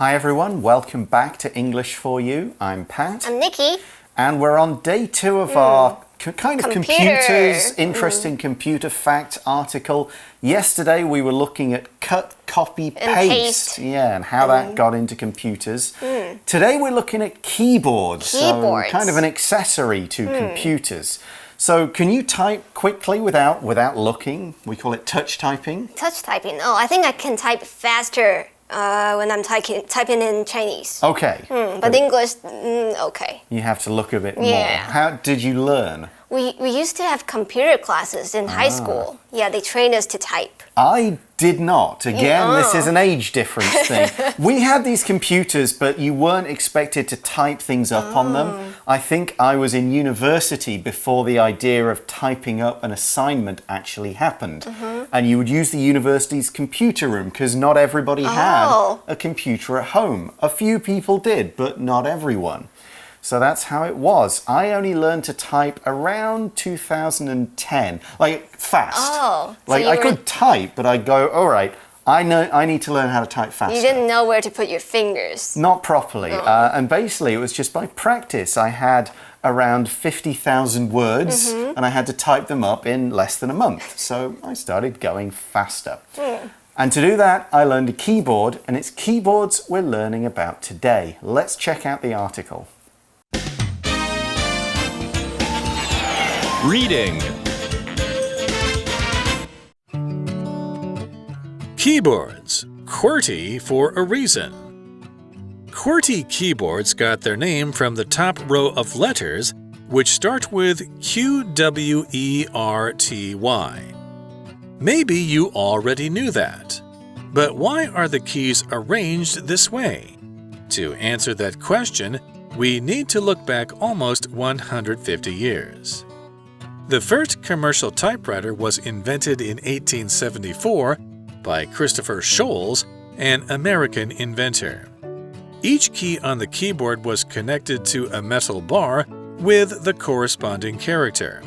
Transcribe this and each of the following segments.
Hi everyone, welcome back to English for You. I'm Pat. I'm Nikki. And we're on day 2 of our computers, interesting computer fact article. Yesterday we were looking at cut, copy, paste. Yeah, and how that got into computers. Today we're looking at keyboards. So kind of an accessory to computers. So can you type quickly without looking? We call it touch typing. Touch typing. Oh, I think I can type faster when I'm typing in Chinese. Okay. But English, okay. You have to look a bit more. Yeah. How did you learn? We used to have computer classes in high school. Yeah, they trained us to type. I did not. Again, this is an age difference thing. We had these computers, but you weren't expected to type things up on them. I think I was in university before the idea of typing up an assignment actually happened. And you would use the university's computer room because not everybody had a computer at home. A few people did, but not everyone. So that's how it was. I only learned to type around 2010, like fast. Like I could type, but I'd go, all right, I need to learn how to type faster. You didn't know where to put your fingers. Not properly. And basically it was just by practice. I had around 50,000 words and I had to type them up in less than a month. So I started going faster. And to do that, I learned a keyboard, and it's keyboards we're learning about today. Let's check out the article. Reading. Keyboards. QWERTY for a reason. QWERTY keyboards got their name from the top row of letters, which start with QWERTY. Maybe you already knew that. But why are the keys arranged this way? To answer that question, we need to look back almost 150 years. The first commercial typewriter was invented in 1874 by Christopher Sholes, an American inventor. Each key on the keyboard was connected to a metal bar with the corresponding character.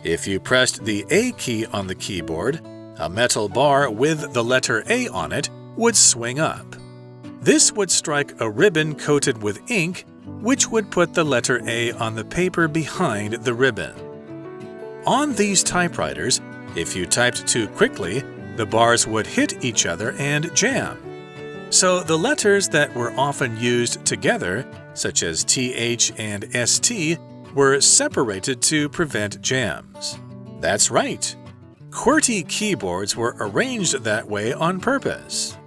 If you pressed the A key on the keyboard, a metal bar with the letter A on it would swing up. This would strike a ribbon coated with ink, which would put the letter A on the paper behind the ribbon. On these typewriters, if you typed too quickly, the bars would hit each other and jam. So the letters that were often used together, such as TH and ST, were separated to prevent jams. That's right. QWERTY keyboards were arranged that way on purpose.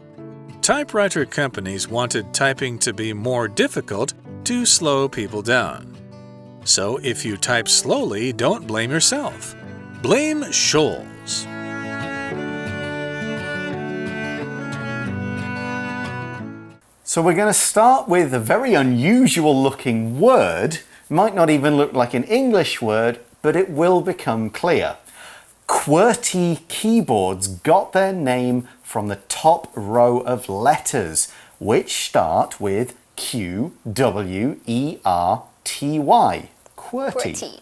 Typewriter companies wanted typing to be more difficult to slow people down. So if you type slowly, don't blame yourself. Blame Sholes. So we're going to start with a very unusual looking word. Might not even look like an English word, but it will become clear. QWERTY keyboards got their name from the top row of letters, which start with QWERTY. QWERTY.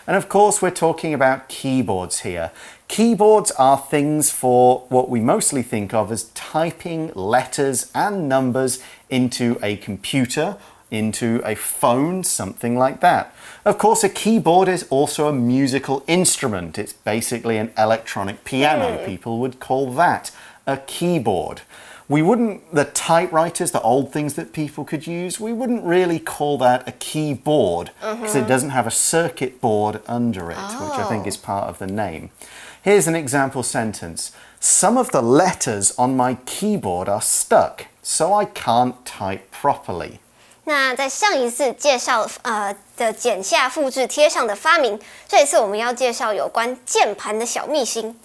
And of course we're talking about keyboards here. Keyboards are things for what we mostly think of as typing letters and numbers into a computer, into a phone, something like that. Of course, a keyboard is also a musical instrument. It's basically an electronic piano. People would call that a keyboard. The typewriters, the old things that people could use, we wouldn't really call that a keyboard because it doesn't have a circuit board under it, which I think is part of the name. Here's an example sentence. Some of the letters on my keyboard are stuck, so I can't type properly. 那在上一次介绍的剪下、复制、贴上的发明，这一次我们要介绍有关键盘的小秘辛。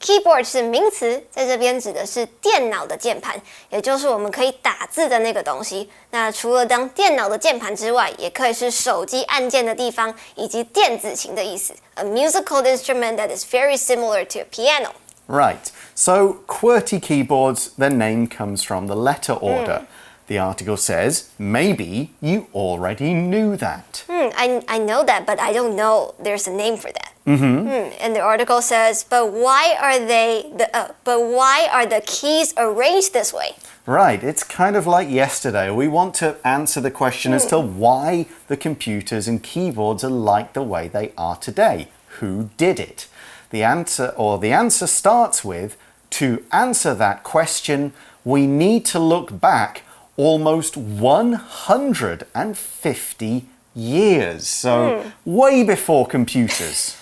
Keyboard 是名词，在这边指的是电脑的键盘，也就是我们可以打字的那个东西。那除了当电脑的键盘之外，也可以是手机按键的地方，以及电子琴的意思。A musical instrument that is very similar to a piano. Right. So QWERTY keyboards, their name comes from the letter order. The article says, maybe you already knew that. I know that, but I don't know there's a name for that. And the article says, but why are the keys arranged this way? Right, it's kind of like yesterday. We want to answer the question as to why the computers and keyboards are like the way they are today. Who did it? The answer starts with, to answer that question, we need to look back almost 150 years. So, way before computers.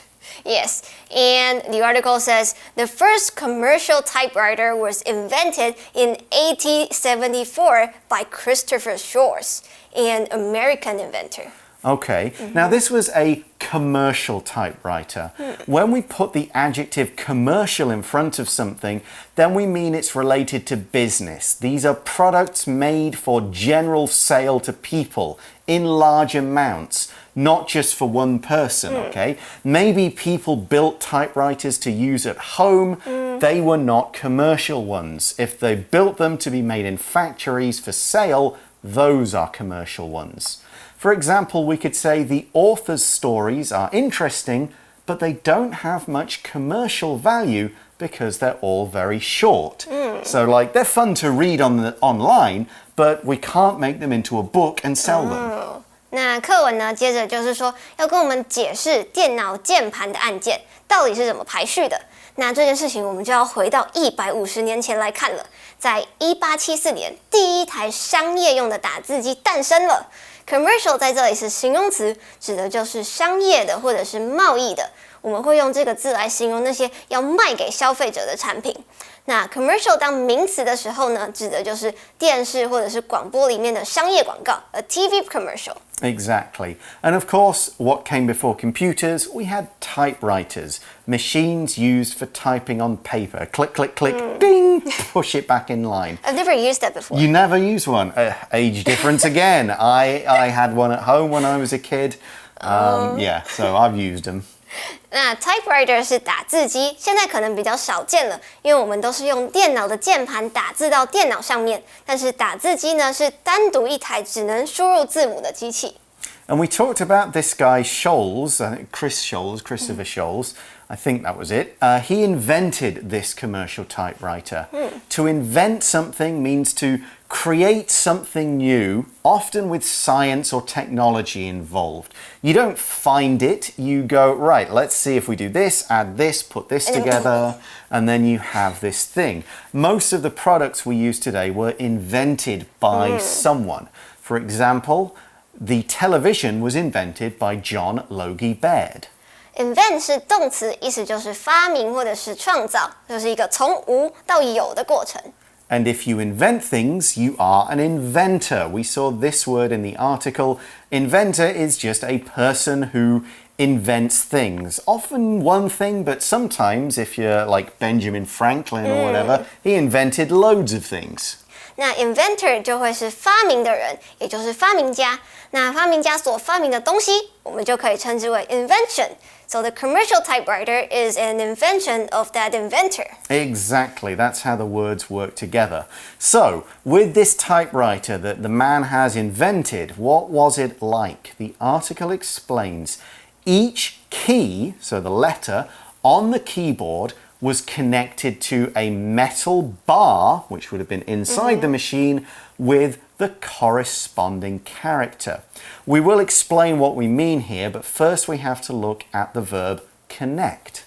Yes, and the article says the first commercial typewriter was invented in 1874 by Christopher Shores, an American inventor. Okay, now this was a commercial typewriter. When we put the adjective commercial in front of something, then we mean it's related to business. These are products made for general sale to people in large amounts, not just for one person, okay? Maybe people built typewriters to use at home. They were not commercial ones. If they built them to be made in factories for sale, those are commercial ones. For example, we could say the author's stories are interesting, but they don't have much commercial value because they're all very short. So, like, they're fun to read online, but we can't make them into a book and sell them. 那课文呢，接着就是说要跟我们解释电脑键盘的按键到底是怎么排序的。那这件事情我们就要回到150年前来看了。在1874年，第一台商业用的打字机诞生了。Commercial 在这里是形容词，指的就是商业的或者是贸易的。我们会用这个字来形容那些要卖给消费者的产品。那 commercial 当名词的时候呢，指的就是电视或者是广播里面的商业广告 ，a TV commercial. Exactly. And of course, what came before computers? We had typewriters, machines used for typing on paper. Click, click, click, ding, push it back in line. I've never used that before. You never used one? Age difference again. I had one at home when I was a kid. Yeah, so I've used them. 那 typewriter 是打字机，现在可能比较少见了，因为我们都是用电脑的键盘打字到电脑上面。但是打字机呢，是单独一台只能输入字母的机器。And we talked about this guy Scholes, Christopher Scholes. I think that was it. He invented this commercial typewriter. To invent something means to create something new, often with science or technology involved. You don't find it, you go, right, let's see if we do this, add this, put this together, and then you have this thing. Most of the products we use today were invented by someone. For example, the television was invented by John Logie Baird. Invent 是动词，意思就是发明或者是创造，就是一个从无到有的过程。And if you invent things, you are an inventor. We saw this word in the article. Inventor is just a person who invents things. Often one thing, but sometimes if you're like Benjamin Franklin or whatever, he invented loads of things. 那 inventor 就会是发明的人，也就是发明家。那发明家所发明的东西，我们就可以称之为 invention. So the commercial typewriter is an invention of that inventor. Exactly, that's how the words work together. So, with this typewriter that the man has invented, what was it like? The article explains each key, so the letter, on the keyboard was connected to a metal bar, which would have been inside the machine, with the corresponding character. We will explain what we mean here, but first we have to look at the verb connect.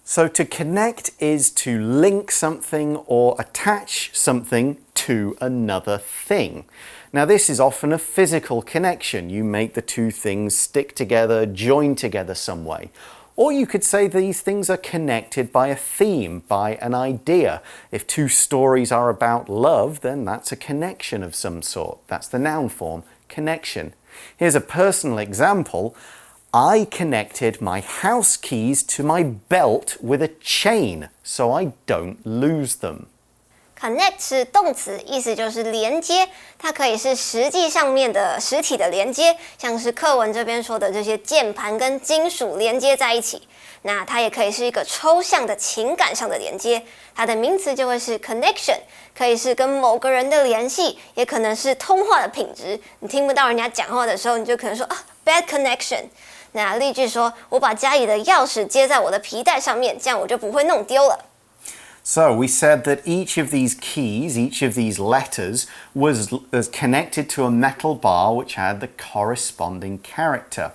So to connect is to link something or attach something to another thing. Now this is often a physical connection. You make the two things stick together, join together some way. Or you could say these things are connected by a theme, by an idea. If two stories are about love, then that's a connection of some sort. That's the noun form, connection. Here's a personal example. I connected my house keys to my belt with a chain, so I don't lose them. Connect 是动词，意思就是连接，它可以是实际上面的实体的连接，像是课文这边说的这些键盘跟金属连接在一起。那它也可以是一个抽象的情感上的连接，它的名词就会是 connection， 可以是跟某个人的联系，也可能是通话的品质。你听不到人家讲话的时候，你就可能说啊 bad connection。那例句说，我把家里的钥匙接在我的皮带上面，这样我就不会弄丢了。So we said that each of these keys, each of these letters, was connected to a metal bar which had the corresponding character.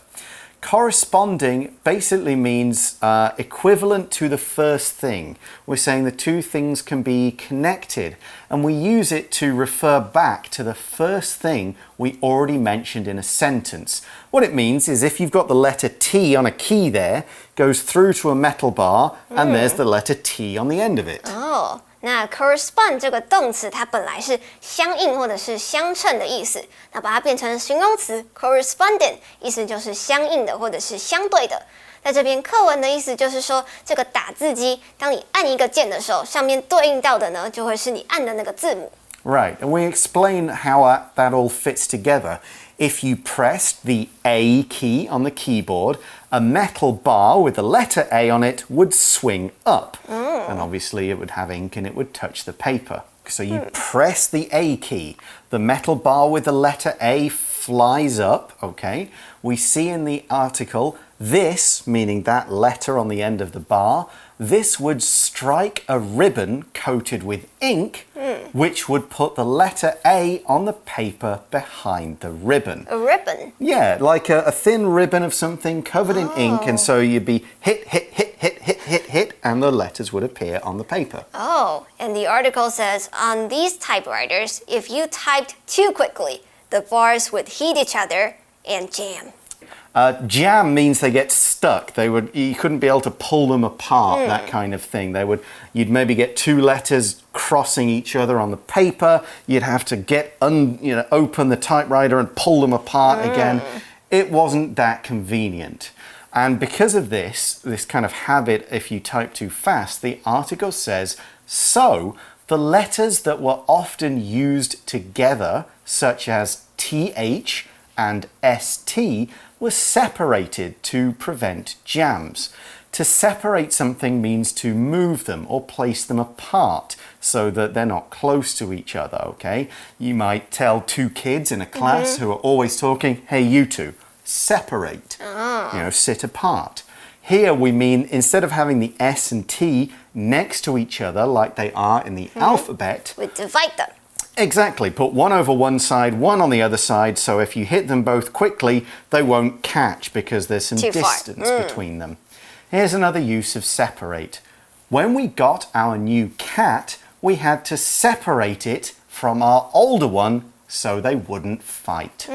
Corresponding basically means equivalent to the first thing. We're saying the two things can be connected, and we use it to refer back to the first thing we already mentioned in a sentence. What it means is if you've got the letter T on a key there, goes through to a metal bar, and there's the letter T on the end of it. Oh. 那 correspond 这个动词，它本来是相应或者是相称的意思，那把它变成形容词 correspondent， 意思就是相应的或者是相对的。在这边课文的意思就是说，这个打字机，当你按一个键的时候，上面对应到的呢，就会是你按的那个字母。Right, and we explain how that all fits together. If you pressed the A key on the keyboard, a metal bar with the letter A on it would swing up. And obviously it would have ink and it would touch the paper. So you press the A key. The metal bar with the letter A flies up, okay? We see in the article this, meaning that letter on the end of the bar, this would strike a ribbon coated with ink, which would put the letter A on the paper behind the ribbon. A ribbon? Yeah, like a thin ribbon of something covered in ink, and so you'd be hit, and the letters would appear on the paper. Oh, and the article says, on these typewriters, if you typed too quickly, the bars would hit each other and jam. Jam means they get stuck. You couldn't be able to pull them apart, that kind of thing. You'd maybe get two letters crossing each other on the paper. You'd have to open the typewriter and pull them apart again. It wasn't that convenient. And because of this kind of habit, if you type too fast, the article says, so the letters that were often used together, such as TH and ST, were separated to prevent jams. To separate something means to move them or place them apart so that they're not close to each other, okay? You might tell two kids in a class who are always talking, hey, you two, separate, sit apart. Here we mean instead of having the S and T next to each other like they are in the alphabet, we divide them. Exactly. Put one over one side, one on the other side, so if you hit them both quickly, they won't catch because there's some distance between them. Here's another use of separate. When we got our new cat, we had to separate it from our older one so they wouldn't fight.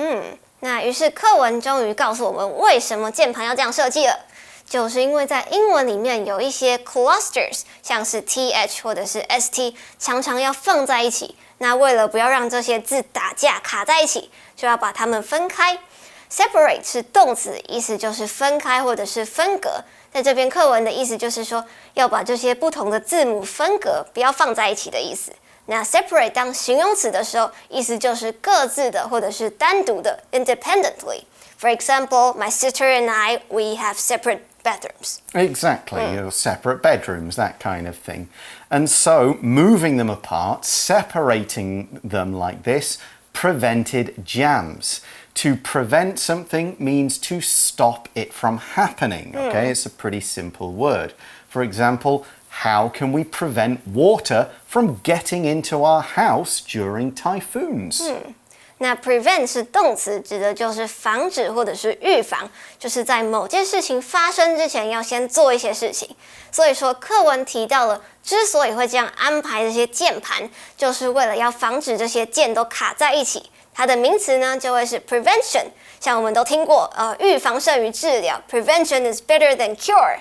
那于是课文终于告诉我们为什么键盘要这样设计了。就是因为在英文里面有一些 clusters， 像是 TH 或者是 ST， 常常要放在一起。那为了不要让这些字打架卡在一起，就要把它们分开。Separate 是动词，意思就是分开或者是分隔。在这边课文的意思就是说，要把这些不同的字母分隔，不要放在一起的意思。那 separate 当形容词的时候，意思就是各自的或者是单独的 independently. For example, my sister and I, we have separate bathrooms. Exactly, separate bedrooms, that kind of thing. And so, moving them apart, separating them like this, prevented jams. To prevent something means to stop it from happening, okay? It's a pretty simple word. For example, how can we prevent water from getting into our house during typhoons? 那 prevent 是动词，指的就是防止或者是预防，就是在某件事情发生之前要先做一些事情。所以说课文提到了，之所以会这样安排这些键盘，就是为了要防止这些键都卡在一起。它的名词呢就会是 prevention， 像我们都听过，预防胜于治疗 ，prevention is better than cure。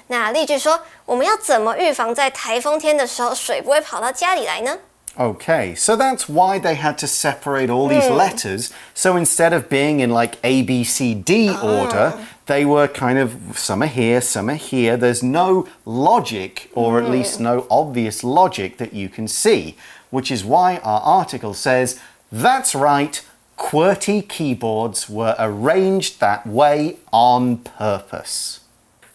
那例句说，我们要怎么预防在台风天的时候水不会跑到家里来呢？ Okay, so that's why they had to separate all these letters. So instead of being in like A, B, C, D order, they were kind of some are here, some are here. There's no logic, or at least no obvious logic that you can see, which is why our article says, that's right, QWERTY keyboards were arranged that way on purpose.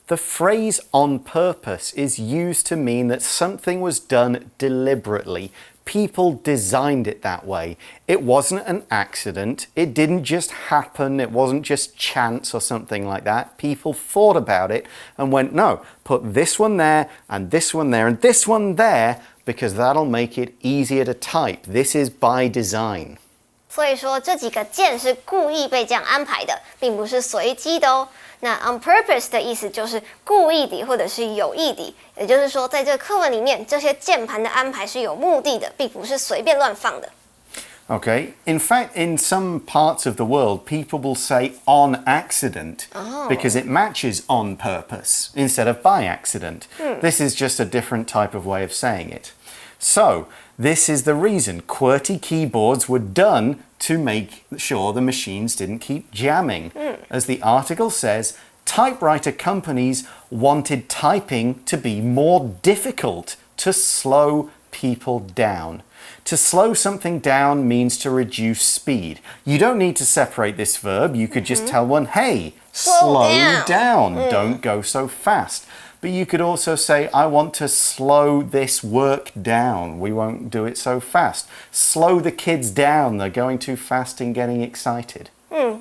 The phrase on purpose is used to mean that something was done deliberately, People designed it that way. It wasn't an accident. It didn't just happen. It wasn't just chance or something like that. People thought about it and went, no, put this one there and this one there and this one there because that'll make it easier to type. This is by design. 所以说这几个键是故意被这样安排的，并不是随机的哦。那 on purpose 的意思就是故意的或者是有意的，也就是说在这个课文里面，这些键盘的安排是有目的的，并不是随便乱放的。Okay, in fact, in some parts of the world, people will say on accident because it matches on purpose instead of by accident. This is just a different type of way of saying it. So, this is the reason QWERTY keyboards were done to make sure the machines didn't keep jamming. As the article says, typewriter companies wanted typing to be more difficult to slow people down. To slow something down means to reduce speed. You don't need to separate this verb. You could just tell one, hey, slow down. Don't go so fast. But you could also say, I want to slow this work down. We won't do it so fast. Slow the kids down. They're going too fast and getting excited.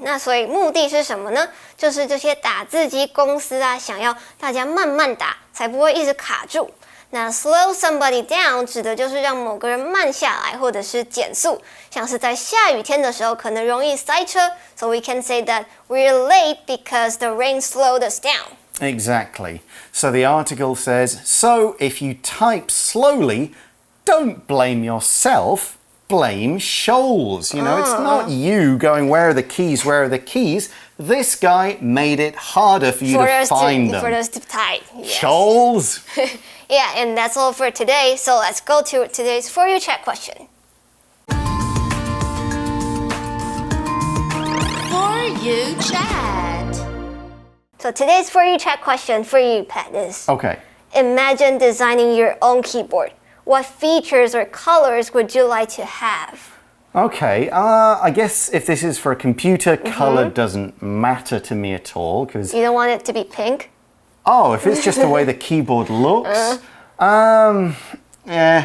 那所以目的是什么呢？就是这些打字机公司啊，想要大家慢慢打，才不会一直卡住。那 slow somebody down 指的就是让某个人慢下来，或者是减速。像是在下雨天的时候，可能容易塞车。So we can say that we're late because the rain slowed us down. Exactly. So the article says, so if you type slowly, don't blame yourself, blame Shoals. You know, it's not you going, where are the keys, where are the keys? This guy made it harder for you to find them. For us to type. Yes. Shoals! Yeah, and that's all for today. So let's go to today's For You Chat question. For You Chat. So today's For You Chat question for you, Pat, is Okay. imagine designing your own keyboard. What features or colors would you like to have? Okay, I guess if this is for a computer, color doesn't matter to me at all because... You don't want it to be pink? Oh, if it's just the way the keyboard looks, yeah.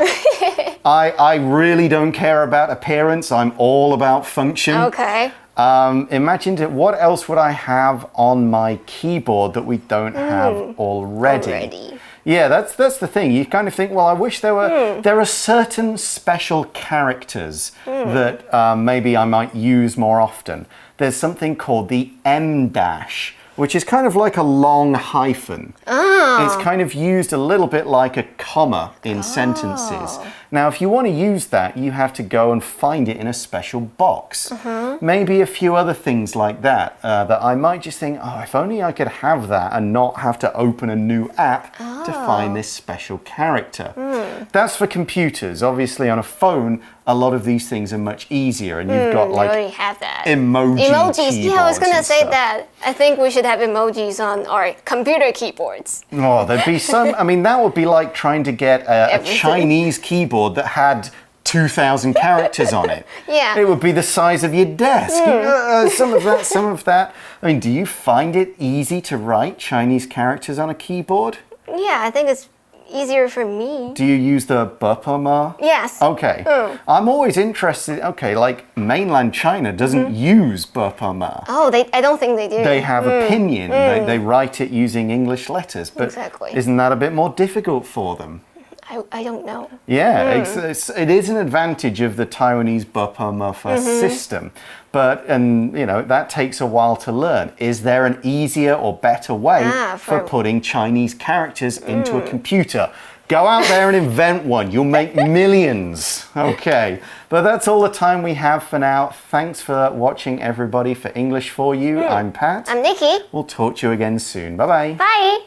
I really don't care about appearance. I'm all about function. Okay. Imagine what else would I have on my keyboard that we don't have already? Yeah, that's the thing. You kind of think, well, I wish there are certain special characters that maybe I might use more often. There's something called the M dash, which is kind of like a long hyphen. It's kind of used a little bit like a comma in sentences. Now, if you want to use that, you have to go and find it in a special box. Maybe a few other things like that, that I might just think, oh, if only I could have that and not have to open a new app to find this special character. That's for computers. Obviously, on a phone, a lot of these things are much easier, and you've got like you already have that. emojis. Yeah, I was gonna say stuff. that. I think we should have emojis on our computer keyboards. Oh, there'd be some. I mean, that would be like trying to get a Chinese keyboard that had 2,000 characters on it. Yeah. It would be the size of your desk. Some of that. I mean, do you find it easy to write Chinese characters on a keyboard? Yeah, I think it's easier for me. Do you use the bopoma? Yes. Okay. I'm always interested. Okay, like mainland China doesn't use bopoma. Oh, I don't think they do. They have a pinyin. They write it using English letters. But Exactly. isn't that a bit more difficult for them? I don't know. Yeah, it is an advantage of the Taiwanese bopoma system. But, you know, that takes a while to learn. Is there an easier or better way for putting Chinese characters into a computer? Go out there and invent one. You'll make millions. Okay. But that's all the time we have for now. Thanks for watching, everybody, for English for You. I'm Pat. I'm Nikki. We'll talk to you again soon. Bye-bye. Bye.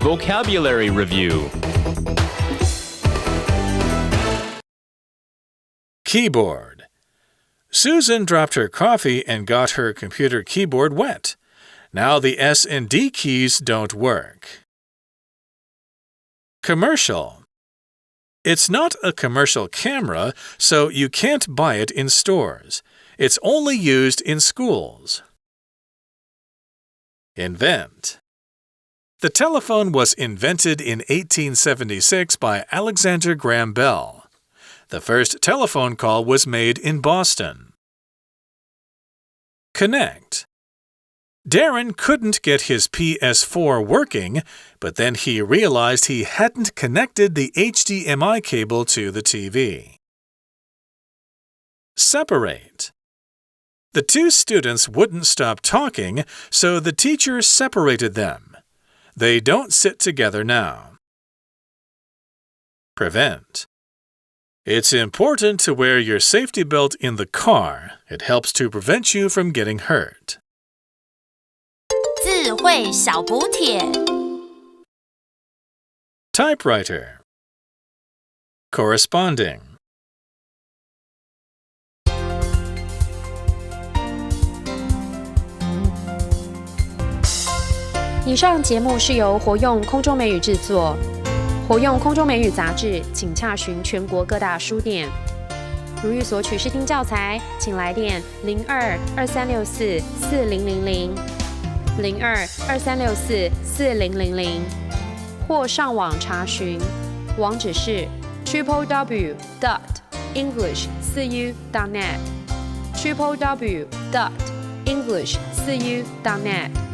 Vocabulary Review. Keyboard. Susan dropped her coffee and got her computer keyboard wet. Now the S and D keys don't work. Commercial. It's not a commercial camera, so you can't buy it in stores. It's only used in schools. Invent. The telephone was invented in 1876 by Alexander Graham Bell. The first telephone call was made in Boston. Connect. Darren couldn't get his PS4 working, but then he realized he hadn't connected the HDMI cable to the TV. Separate. The two students wouldn't stop talking, so the teacher separated them. They don't sit together now. Prevent. It's important to wear your safety belt in the car. It helps to prevent you from getting hurt. 智慧小补帖 Typewriter. Corresponding. 以上节目是由活用空中美语制作。活用空中美语杂志，请洽询全国各大书店。如欲索取试听教材，请来电02-2364-4000 02-2364-4000，或上网查询，网址是 www.english4u.net www.english4u.net